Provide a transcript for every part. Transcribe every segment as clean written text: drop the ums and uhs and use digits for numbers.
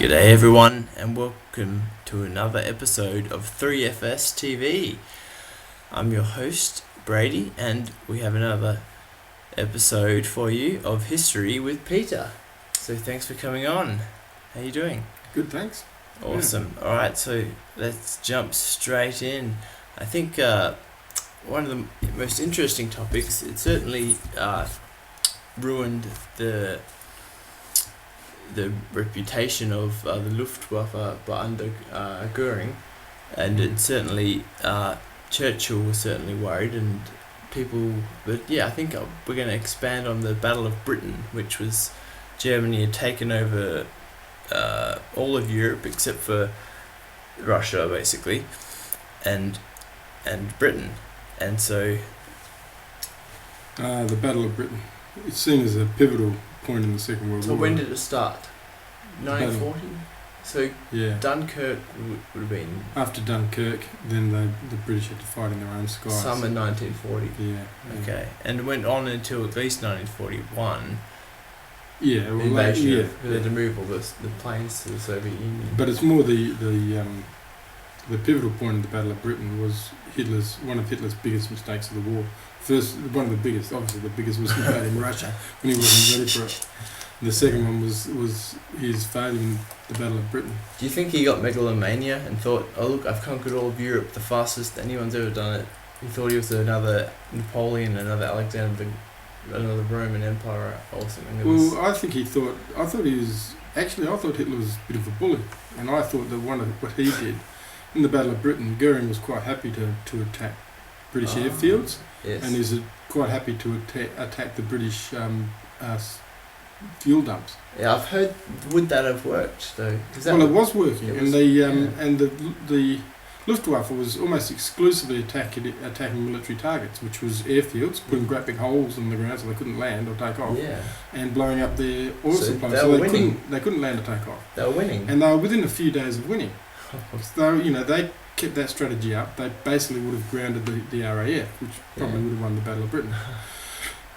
G'day everyone and welcome to another episode of 3FS TV. I'm your host Brady and we have another episode for you of History with Peter. So thanks for coming on. How you doing? Good, thanks. Awesome. Yeah. Alright, so let's jump straight in. I think one of the most interesting topics, it certainly ruined the reputation of the Luftwaffe under Goering, and it certainly Churchill was certainly worried, and people. But yeah, I think we're going to expand on the Battle of Britain, which was Germany had taken over all of Europe except for Russia, basically, and Britain, and so the Battle of Britain. It's seen as a pivotal point in the Second World War. So when did it start? 1940? So yeah. Dunkirk would have been... After Dunkirk, then the British had to fight in their own skies. Summer 1940. Yeah. Okay. And it went on until at least 1941. Yeah, well, invasion. yeah. They had to move all the planes to the Soviet Union. But it's more the pivotal point of the Battle of Britain was one of Hitler's biggest mistakes of the war. First, one of the biggest, obviously the biggest, was invading Russia when he wasn't ready for it. The second one was his failure in the Battle of Britain. Do you think he got megalomania and thought, oh look, I've conquered all of Europe, the fastest anyone's ever done it? He thought he was another Napoleon, another Alexander, another Roman Empire or something. I thought Hitler was a bit of a bully, and I thought that one of what he did in the Battle of Britain, Goering was quite happy to attack British airfields, yes. and he was quite happy to attack the British fuel dumps. Yeah, I've heard. Would that have worked though? It was working, and the Luftwaffe was almost exclusively attacking military targets, which was airfields, putting great big holes in the ground so they couldn't land or take off, and blowing up their oil supplies. So they couldn't land or take off. They were winning, and they were within a few days of winning. So they kept that strategy up. They basically would have grounded the RAF, which probably would have won the Battle of Britain.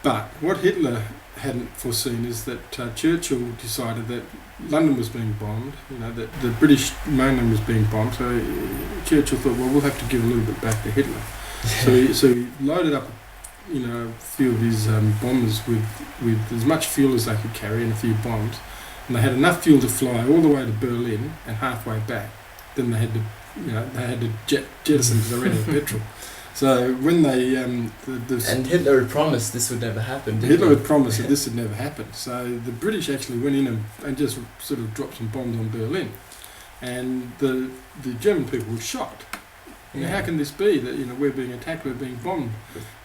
But what Hitler hadn't foreseen is that Churchill decided that London was being bombed, that the British mainland was being bombed, so Churchill thought, well, we'll have to give a little bit back to Hitler. So he loaded up, a few of his bombers with as much fuel as they could carry and a few bombs, and they had enough fuel to fly all the way to Berlin and halfway back. Then they had to jettison because they ran out of petrol. So when they and Hitler had promised this would never happen. Hitler had promised that this would never happen. So the British actually went in and just sort of dropped some bombs on Berlin, and the German people were shocked. How can this be that we're being attacked, we're being bombed?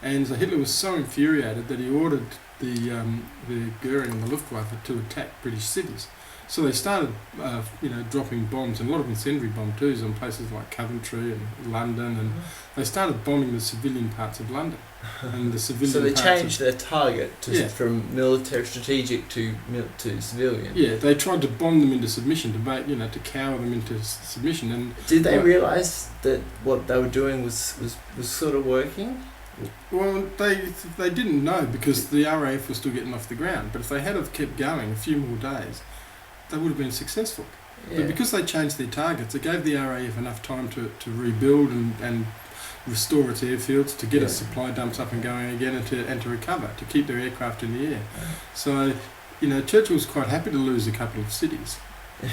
And so Hitler was so infuriated that he ordered the Goering and the Luftwaffe to attack British cities. So they started, dropping bombs, and a lot of incendiary bomb twos on places like Coventry and London, and they started bombing the civilian parts of London. And the civilian. So they changed their target from military strategic to civilian. Yeah, they tried to bomb them into submission, to make to cower them into submission. And did they realise that what they were doing was sort of working? Well, they didn't know, because the RAF was still getting off the ground. But if they had have kept going a few more days, they would have been successful. But because they changed their targets, it gave the RAF enough time to rebuild and restore its airfields, to get its supply dumps up and going again, and to recover, to keep their aircraft in the air. So, Churchill was quite happy to lose a couple of cities.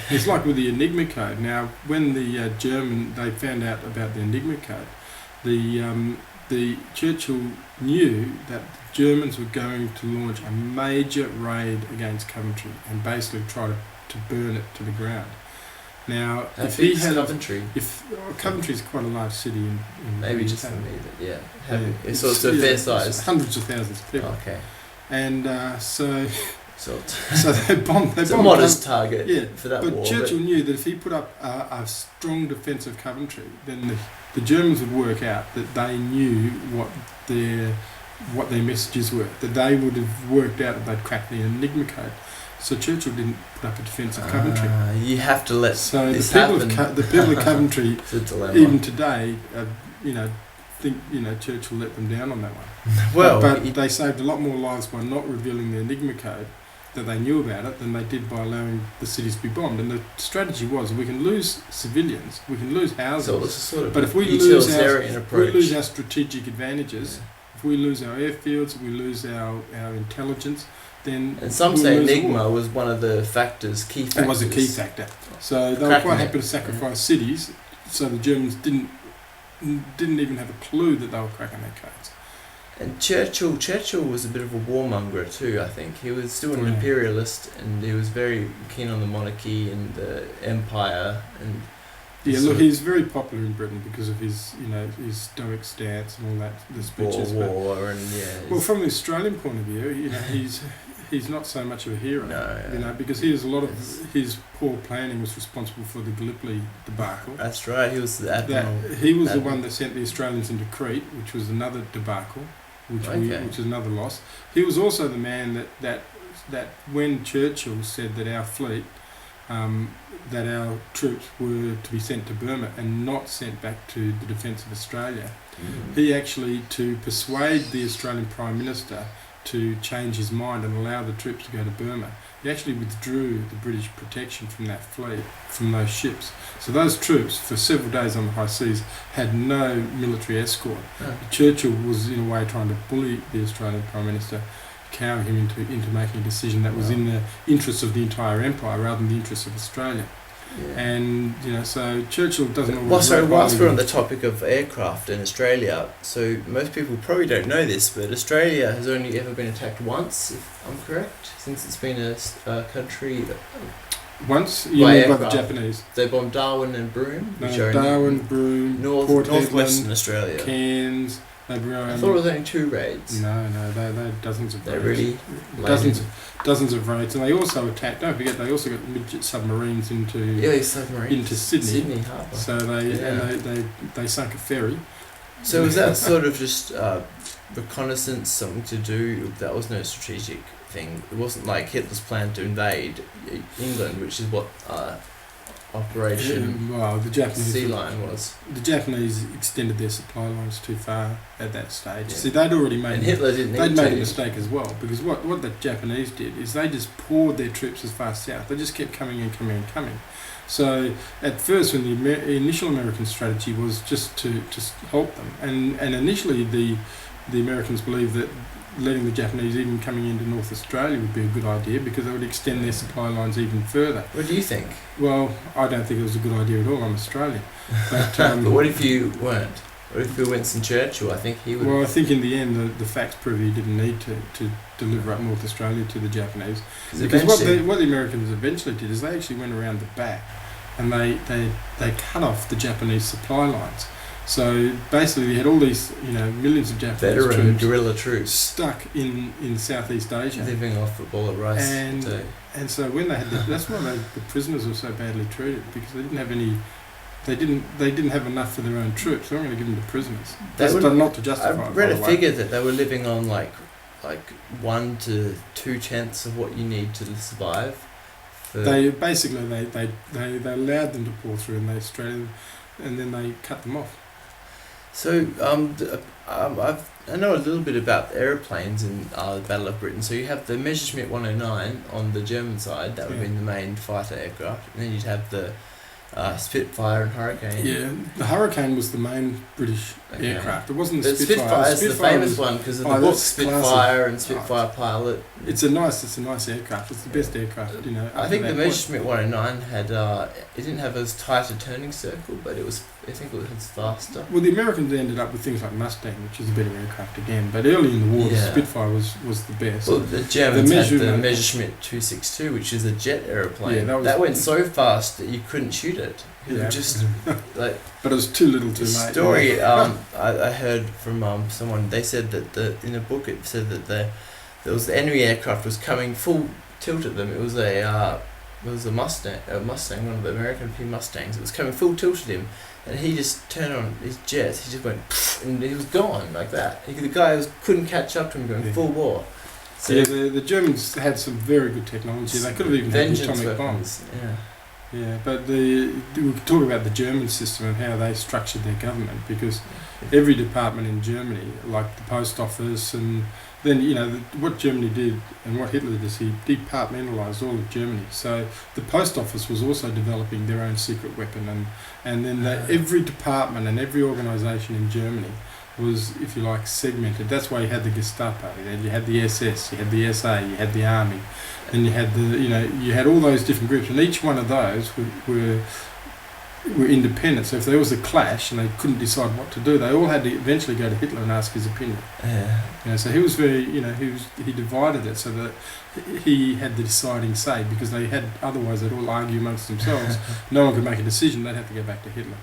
It's like with the Enigma code. Now, when they found out about the Enigma code, the Churchill knew that the Germans were going to launch a major raid against Coventry and basically try to burn it to the ground. Now, if he had Coventry, Coventry is quite a large city in maybe just for me, it's also a fair size, hundreds of thousands of people. Okay, and so they bombed. It's a modest target for that war. But Churchill knew that if he put up a strong defence of Coventry, then the Germans would work out that they knew what their messages were. That they would have worked out that they'd cracked the Enigma code. So Churchill didn't put up a defence of Coventry. You have to let this happen. The people of Coventry, even today, think Churchill let them down on that one. But they saved a lot more lives by not revealing the Enigma code that they knew about it than they did by allowing the cities to be bombed. And the strategy was, we can lose civilians, we can lose houses, So it was a sort of but if we approach. lose our strategic advantages, if we lose our airfields, we lose our intelligence, then... And some say Enigma was one of the key factors. It was a key factor. So they were quite happy to sacrifice cities, so the Germans didn't even have a clue that they were cracking their codes. And Churchill was a bit of a warmonger too, I think. He was still an imperialist, and he was very keen on the monarchy and the empire. And he's very popular in Britain because of his stoic stance and all that, the speeches. War and well, from the Australian point of view, he's not so much of a hero. No, because he was a lot of his poor planning was responsible for the Gallipoli debacle. That's right. He was the admiral. He was the one that sent the Australians into Crete, which was another debacle. Which is another loss. He was also the man that when Churchill said that our fleet, that our troops were to be sent to Burma and not sent back to the defence of Australia, he actually, to persuade the Australian Prime Minister to change his mind and allow the troops to go to Burma, he actually withdrew the British protection from that fleet, from those ships. So those troops, for several days on the high seas, had no military escort. Churchill was, in a way, trying to bully the Australian Prime Minister, cower him into making a decision that was in the interests of the entire empire rather than the interests of Australia. Yeah. And so Churchill doesn't always... Whilst we're on the topic of aircraft in Australia, so most people probably don't know this, but Australia has only ever been attacked once, if I'm correct, since it's been a country... Once? You mean by the Japanese? They bombed Darwin and Broome? Darwin, Broome, northwestern Australia. Cairns... I thought it was only 2 raids. No, they had dozens of raids. Really? Dozens of raids. And they also attacked, don't forget, they also got midget submarines into Sydney Harbour. So they sunk a ferry. So was that sort of just reconnaissance, something to do? That was no strategic thing. It wasn't like Hitler's plan to invade England, which is what... Operation the Japanese Sea Lion was. The Japanese extended their supply lines too far at that stage. See, they'd already made... And Hitler didn't need They'd made a mistake as well, because what the Japanese did is they just poured their troops as far south. They just kept coming. So at first, when the initial American strategy was just to halt them, and initially the Americans believed that letting the Japanese even coming into North Australia would be a good idea because they would extend their supply lines even further. What do you think? Well, I don't think it was a good idea at all. I'm Australian. But, but what if you weren't? What if Winston Churchill? I think he would... Well, I think in the end the facts prove he didn't need to deliver up North Australia to the Japanese. Because what the Americans eventually did is they actually went around the back and they cut off the Japanese supply lines. So basically, you had all these, millions of Japanese troops, guerrilla troops stuck in Southeast Asia, living off a bowl of rice. And so when they had that's why the prisoners were so badly treated, because they didn't have any. They didn't have enough for their own troops. They weren't going to give them to prisoners. That's not to justify. I read a figure that they were living on like 1 to 2 tenths of what you need to survive. They basically they allowed them to pour through, and and then they cut them off. So I know a little bit about aeroplanes in the Battle of Britain. So you have the Messerschmitt 109 on the German side. That would have been the main fighter aircraft. And then you'd have the Spitfire and Hurricane. Yeah, the Hurricane was the main British aircraft. It wasn't the Spitfire. Spitfire is the famous one because of the book Spitfire and Spitfire Pilot. It's a nice aircraft. It's the best aircraft. I think the Messerschmitt 109 had it didn't have as tight a turning circle, but I think it was faster. Well, the Americans ended up with things like Mustang, which is a better aircraft again. But early in the war, the Spitfire was the best. Well, the Germans had the Messerschmitt 262, which is a jet airplane. Yeah, that went so fast that you couldn't shoot it. It was just like. But it was too little, too late. Story I heard from someone. They said that in a book it said that the enemy aircraft was coming full tilt at them. It was a Mustang, one of the American P Mustangs. It was coming full tilt at him. And he just turned on his jets. He just went, and he was gone like that. The guy couldn't catch up to him going full war. So the Germans had some very good technology. They could have even had atomic bombs. Yeah. Yeah, but we could talk about the German system and how they structured their government, because every department in Germany, like the post office, and then what Germany did and what Hitler did is he departmentalised all of Germany. So the post office was also developing their own secret weapon, and then every department and every organisation in Germany was, if you like, segmented. That's why you had the Gestapo, then you had the SS, you had the SA, you had the army, and you had you had all those different groups, and each one of those were independent. So if there was a clash and they couldn't decide what to do, they all had to eventually go to Hitler and ask his opinion. Yeah. So he was very, he divided it so that he had the deciding say, because otherwise they'd all argue amongst themselves. No one could make a decision. They'd have to go back to Hitler.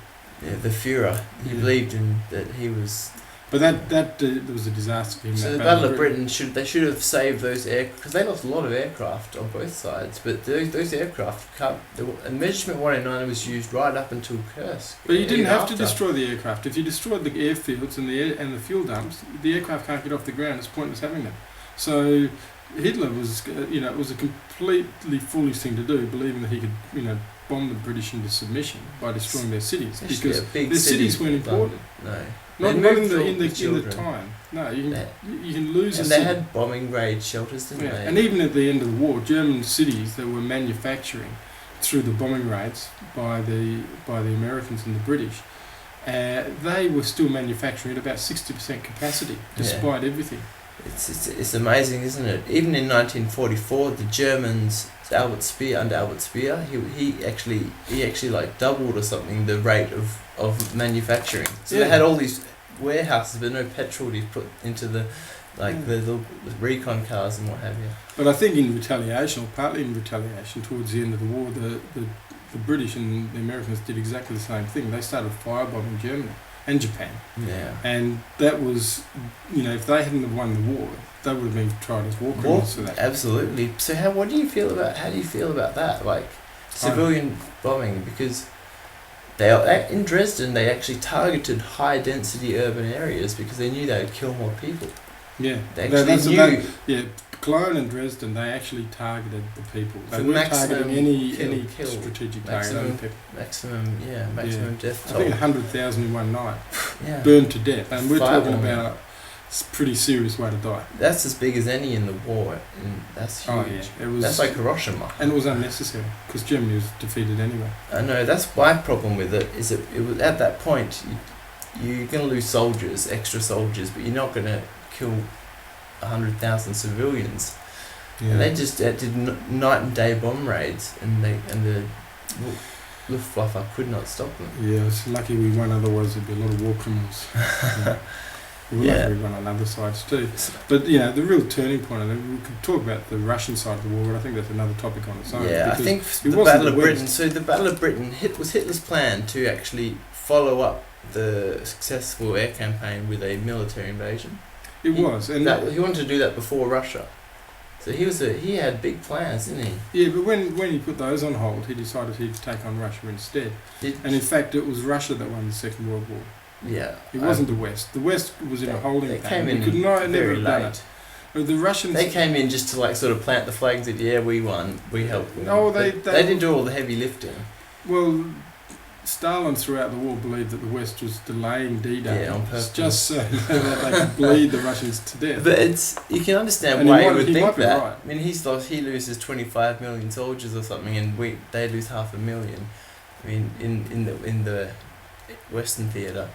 Yeah, the Führer. He believed in that he was. But that was a disaster for him. So the Battle of Britain should have saved those because they lost a lot of aircraft on both sides. But those aircraft and Measurement 109 was used right up until Kursk. But you didn't have to destroy the aircraft. If you destroyed the airfields and the fuel dumps, the aircraft can't get off the ground. It's pointless having them. So Hitler was, it was a completely foolish thing to do, believing that he could, bomb the British into submission by destroying their cities, because their cities weren't important. No. Not in the time. No, you can lose. And they had bombing range shelters, didn't they? And even at the end of the war, German cities that were manufacturing through the bombing raids by the Americans and the British, they were still manufacturing at about 60% capacity, despite everything. It's amazing, isn't it? Even in 1944, the Germans, under Albert Speer, he actually like doubled or something the rate of manufacturing. So they had all these warehouses, but no petrol to put into the recon cars and what have you. But I think partly in retaliation, towards the end of the war, the British and the Americans did exactly the same thing. They started firebombing Germany and Japan. Yeah. And that was, if they hadn't have won the war, they would have been tried as war criminals for that. Absolutely. So how do you feel about that? Like civilian bombing, because in Dresden they actually targeted high density urban areas because they knew they would kill more people. Yeah. They actually knew. Cologne and Dresden, they actually targeted the people. They weren't targeting any strategic target on people. Maximum death toll. I think 100,000 in one night. Yeah. Burned to death. And we're talking about a pretty serious way to die. That's as big as any in the war, and that's huge. Oh, yeah. That's like Hiroshima. And it was unnecessary, because Germany was defeated anyway. I know, that's my problem with it, is it was at that point, you're going to lose extra soldiers, but you're not going to kill 100,000 civilians. Yeah. And they just did night and day bomb raids, and the Luftwaffe could not stop them. Yeah, it's lucky we won, otherwise there'd be a lot of war criminals. Lucky we won on other sides too. But the real turning point, and we could talk about the Russian side of the war, but I think that's another topic on its own. Yeah, I think the Battle of Britain. So the Battle of Britain was Hitler's plan to actually follow up the successful air campaign with a military invasion. It was, and he wanted to do that before Russia. So he had big plans, didn't he? Yeah, but when he put those on hold, he decided he'd take on Russia instead. And in fact, it was Russia that won the Second World War. Yeah. It wasn't the West. The West was in a holding pattern. They came in never very done late. it. But the Russians... They came in just to sort of plant the flag and said, yeah, we won, we helped win. No, they didn't do all the heavy lifting. Well, Stalin throughout the war believed that the West was delaying D-Day, on purpose, just so that they could bleed the Russians to death. But you can understand why he would think that. Right. I mean, he loses 25 million soldiers or something, and they lose 500,000. I mean, in the Western theatre,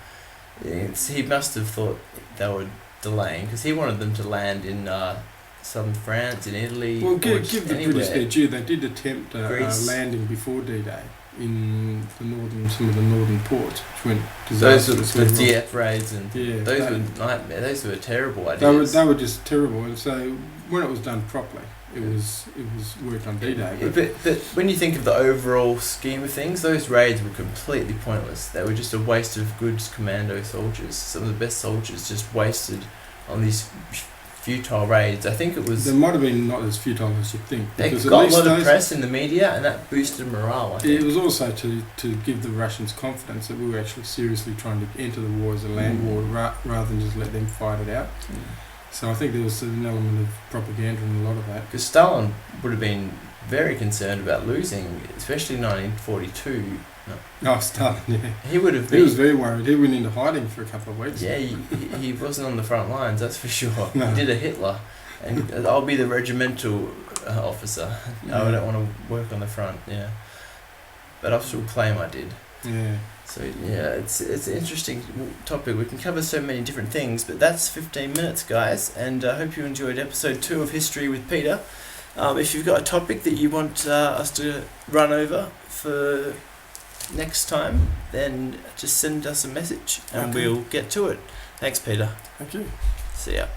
he must have thought they were delaying, because he wanted them to land in southern France, in Italy. Well, give the British their due. They did attempt a landing before D-Day in some of the northern ports, which went disastrously wrong. The Dieppe raids, and those were nightmare. Those were terrible ideas. They were just terrible, and so when it was done properly, it was worked on D-Day. But when you think of the overall scheme of things, those raids were completely pointless. They were just a waste of good commando soldiers. Some of the best soldiers just wasted on these futile raids. I think it was... They might have been not as futile as you think. They got a lot of press in the media, and that boosted morale, I think. It was also to give the Russians confidence that we were actually seriously trying to enter the war as a land war, rather than just let them fight it out. So I think there was an element of propaganda in a lot of that. Because Stalin would have been very concerned about losing, especially 1942. Oh, Stalin, yeah. He would have He was been. very worried. He went into hiding for a couple of weeks. Yeah, he wasn't on the front lines, that's for sure. No. He did a Hitler. And I'll be the regimental officer. Yeah. I don't want to work on the front, yeah. But I'll still claim I did. Yeah. So yeah, it's an interesting topic. We can cover so many different things, but that's 15 minutes, guys. And I hope you enjoyed episode 2 of History with Peter. If you've got a topic that you want us to run over for next time, then just send us a message and Okay. we'll get to it. Thanks, Peter. Thank you. See ya.